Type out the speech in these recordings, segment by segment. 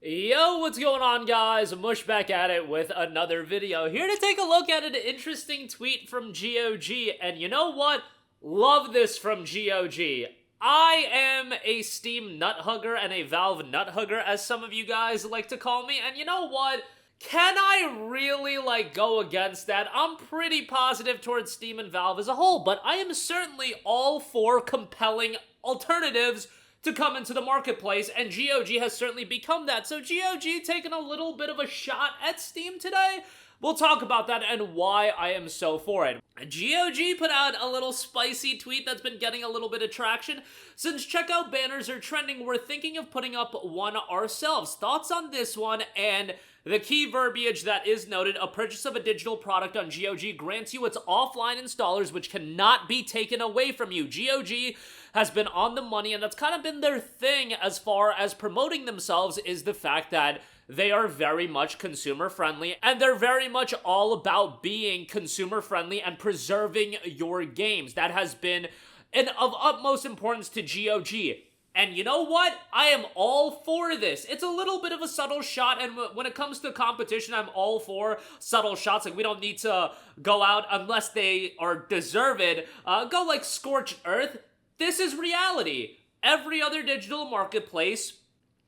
Yo, what's going on, guys? Mush back at it with another video. Here to take a look at an interesting tweet from GOG, and you know what? Love this from GOG. I am a Steam nut hugger and a Valve nut hugger, as some of you guys like to call me, and you know what? Can I really, go against that? I'm pretty positive towards Steam and Valve as a whole, but I am certainly all for compelling alternatives to come into the marketplace, and GOG has certainly become that. So GOG taking a little bit of a shot at Steam today. We'll talk about that and why I am so for it. GOG put out a little spicy tweet that's been getting a little bit of traction. Since checkout banners are trending, we're thinking of putting up one ourselves. Thoughts on this one? And the key verbiage that is noted: a purchase of a digital product on GOG grants you its offline installers, which cannot be taken away from you. GOG has been on the money, and that's kind of been their thing as far as promoting themselves, is the fact that they are very much consumer friendly, and they're very much all about being consumer friendly and preserving your games. That has been of utmost importance to GOG. And you know what? I am all for this. It's a little bit of a subtle shot, and when it comes to competition, I'm all for subtle shots. Like, we don't need to go out unless they are deserved. Go like scorched earth. This is reality. Every other digital marketplace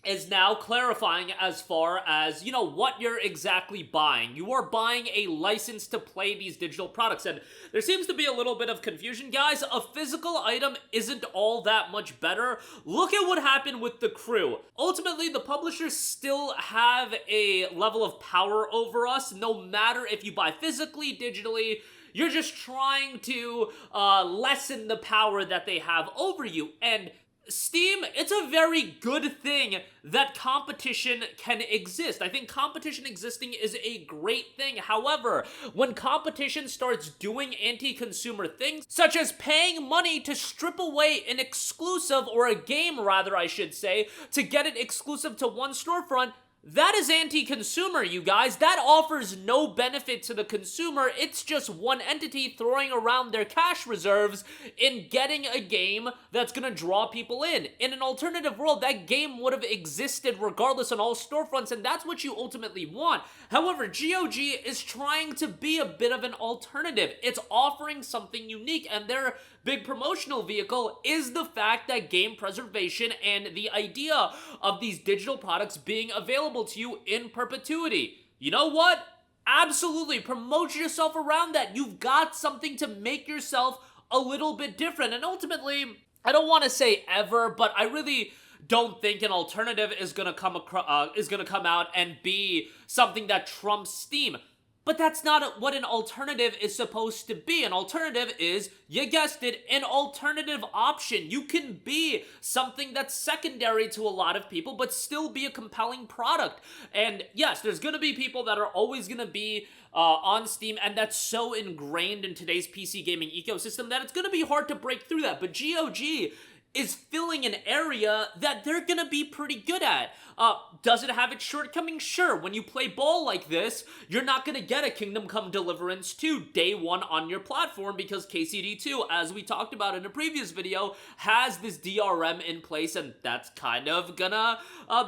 is now clarifying as far as, what you're exactly buying. You are buying a license to play these digital products, and there seems to be a little bit of confusion. Guys, a physical item isn't all that much better. Look at what happened with The Crew. Ultimately, the publishers still have a level of power over us, no matter if you buy physically, digitally. You're just trying to lessen the power that they have over you. And Steam, it's a very good thing that competition can exist. I think competition existing is a great thing. However, when competition starts doing anti-consumer things, such as paying money to strip away an exclusive, or a game rather, I should say, to get it exclusive to one storefront, that is anti-consumer, you guys. That offers no benefit to the consumer. It's just one entity throwing around their cash reserves in getting a game that's gonna draw people in. In an alternative world, that game would have existed regardless on all storefronts, and that's what you ultimately want. However, GOG is trying to be a bit of an alternative. It's offering something unique, and their big promotional vehicle is the fact that game preservation and the idea of these digital products being available to you in perpetuity. You know what? Absolutely, promote yourself around that. You've got something to make yourself a little bit different. And ultimately, I don't want to say ever, but I really don't think an alternative is gonna come out and be something that trumps Steam. But that's not what an alternative is supposed to be. An alternative is, you guessed it, an alternative option. You can be something that's secondary to a lot of people, but still be a compelling product. And yes, there's gonna be people that are always gonna be on Steam, and that's so ingrained in today's PC gaming ecosystem that it's gonna be hard to break through that. But GOG is filling an area that they're gonna be pretty good at. Does it have its shortcomings? Sure. When you play ball like this, you're not gonna get a Kingdom Come Deliverance 2 day one on your platform, because KCD2, as we talked about in a previous video, has this DRM in place, and that's kind of gonna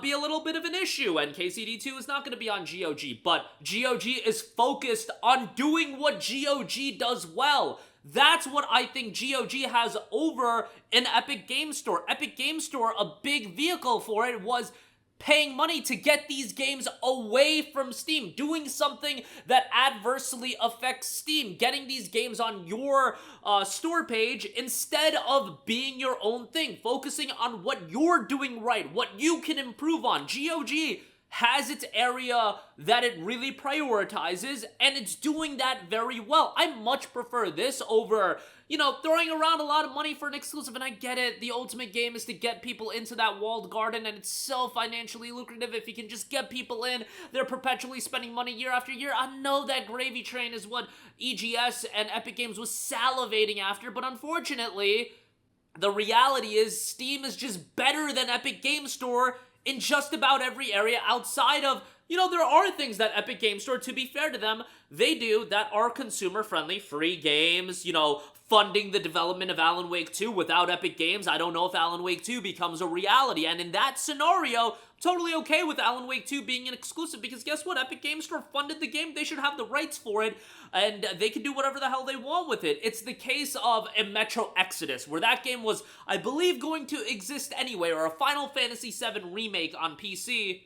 be a little bit of an issue, and KCD2 is not gonna be on GOG, but GOG is focused on doing what GOG does well. That's what I think GOG has over an Epic Game Store. Epic Game Store, a big vehicle for it was paying money to get these games away from Steam, doing something that adversely affects Steam, getting these games on your store page instead of being your own thing, focusing on what you're doing right, what you can improve on. GOG has its area that it really prioritizes, and it's doing that very well. I much prefer this over, throwing around a lot of money for an exclusive. And I get it, the ultimate game is to get people into that walled garden, and it's so financially lucrative if you can just get people in. They're perpetually spending money year after year. I know that gravy train is what EGS and Epic Games was salivating after, but unfortunately, the reality is Steam is just better than Epic Game Store in just about every area outside of you know, there are things that Epic Games Store, to be fair to them, they do that are consumer-friendly, free games, you know, funding the development of Alan Wake 2. Without Epic Games, I don't know if Alan Wake 2 becomes a reality, and in that scenario, totally okay with Alan Wake 2 being an exclusive, because guess what? Epic Games Store funded the game, they should have the rights for it, and they can do whatever the hell they want with it. It's the case of a Metro Exodus, where that game was, I believe, going to exist anyway, or a Final Fantasy VII remake on PC.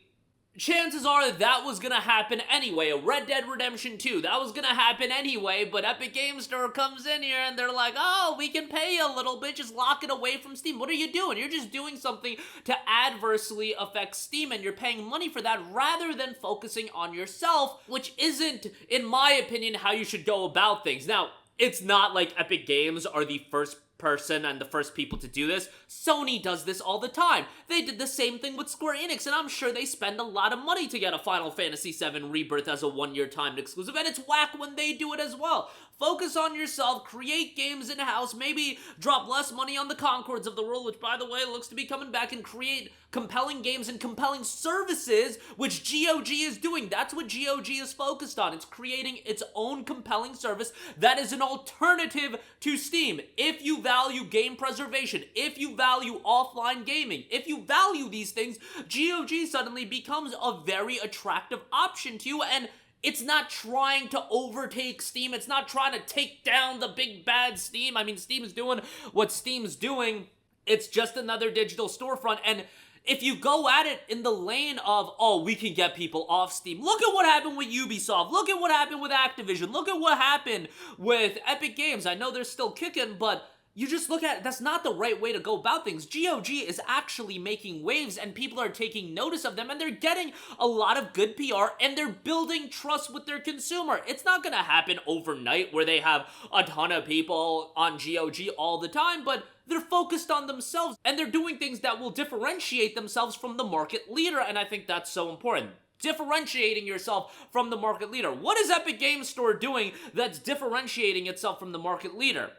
Chances are that was gonna happen anyway. A Red Dead Redemption 2, that was gonna happen anyway, but Epic Games Store comes in here and they're like, oh, we can pay you a little bit, just lock it away from Steam. What are you doing? You're just doing something to adversely affect Steam, and you're paying money for that rather than focusing on yourself, which isn't, in my opinion, how you should go about things. Now, it's not like Epic Games are the first person and the first people to do this. Sony does this all the time. They did the same thing with Square Enix, and I'm sure they spend a lot of money to get a Final Fantasy VII Rebirth as a one-year timed exclusive, and it's whack when they do it as well. Focus on yourself, create games in-house, maybe drop less money on the Concords of the world, which, by the way, looks to be coming back, and create compelling games and compelling services, which GOG is doing. That's what GOG is focused on. It's creating its own compelling service that is an alternative to Steam. If you value game preservation, if you value offline gaming, if you value these things, GOG suddenly becomes a very attractive option to you, and it's not trying to overtake Steam. It's not trying to take down the big bad Steam. I mean, Steam is doing what Steam's doing. It's just another digital storefront, and if you go at it in the lane of, oh, we can get people off Steam, look at what happened with Ubisoft, look at what happened with Activision, look at what happened with Epic Games. I know they're still kicking, but you just look at it, that's not the right way to go about things. GOG is actually making waves, and people are taking notice of them, and they're getting a lot of good PR, and they're building trust with their consumer. It's not gonna happen overnight where they have a ton of people on GOG all the time, but they're focused on themselves, and they're doing things that will differentiate themselves from the market leader, and I think that's so important. Differentiating yourself from the market leader. What is Epic Games Store doing that's differentiating itself from the market leader?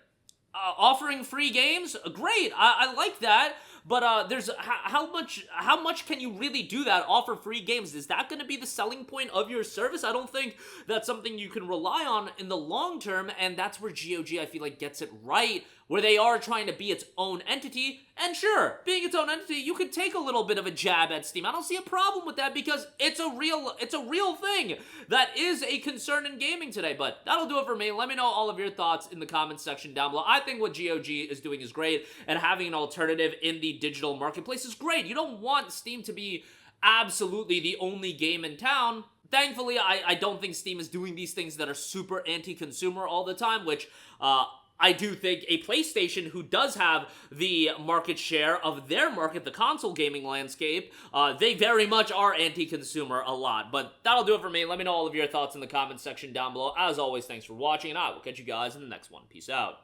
Offering free games? Great, I like that, but there's how much can you really do that? Offer free games? Is that going to be the selling point of your service? I don't think that's something you can rely on in the long term, and that's where GOG, I feel like, gets it right, where they are trying to be its own entity. And sure, being its own entity, you could take a little bit of a jab at Steam. I don't see a problem with that, because it's a real thing that is a concern in gaming today. But that'll do it for me. Let me know all of your thoughts in the comments section down below. I think what GOG is doing is great, and having an alternative in the digital marketplace is great. You don't want Steam to be absolutely the only game in town. Thankfully, I don't think Steam is doing these things that are super anti-consumer all the time, which I do think a PlayStation, who does have the market share of their market, the console gaming landscape, they very much are anti-consumer a lot. But that'll do it for me. Let me know all of your thoughts in the comments section down below. As always, thanks for watching, and I will catch you guys in the next one. Peace out.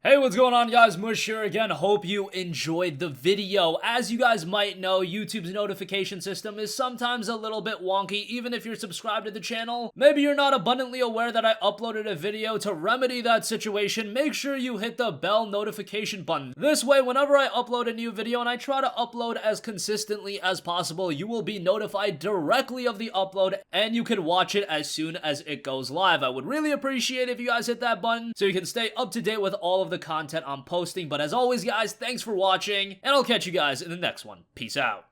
Hey, what's going on, guys? Mush here again. Hope you enjoyed the video. As you guys might know, YouTube's notification system is sometimes a little bit wonky, even if you're subscribed to the channel. Maybe you're not abundantly aware that I uploaded a video. To remedy that situation, make sure you hit the bell notification button. This way, whenever I upload a new video, and I try to upload as consistently as possible, you will be notified directly of the upload, and you can watch it as soon as it goes live. I would really appreciate if you guys hit that button so you can stay up to date with all of the content I'm posting. But as always, guys, thanks for watching, and I'll catch you guys in the next one. Peace out.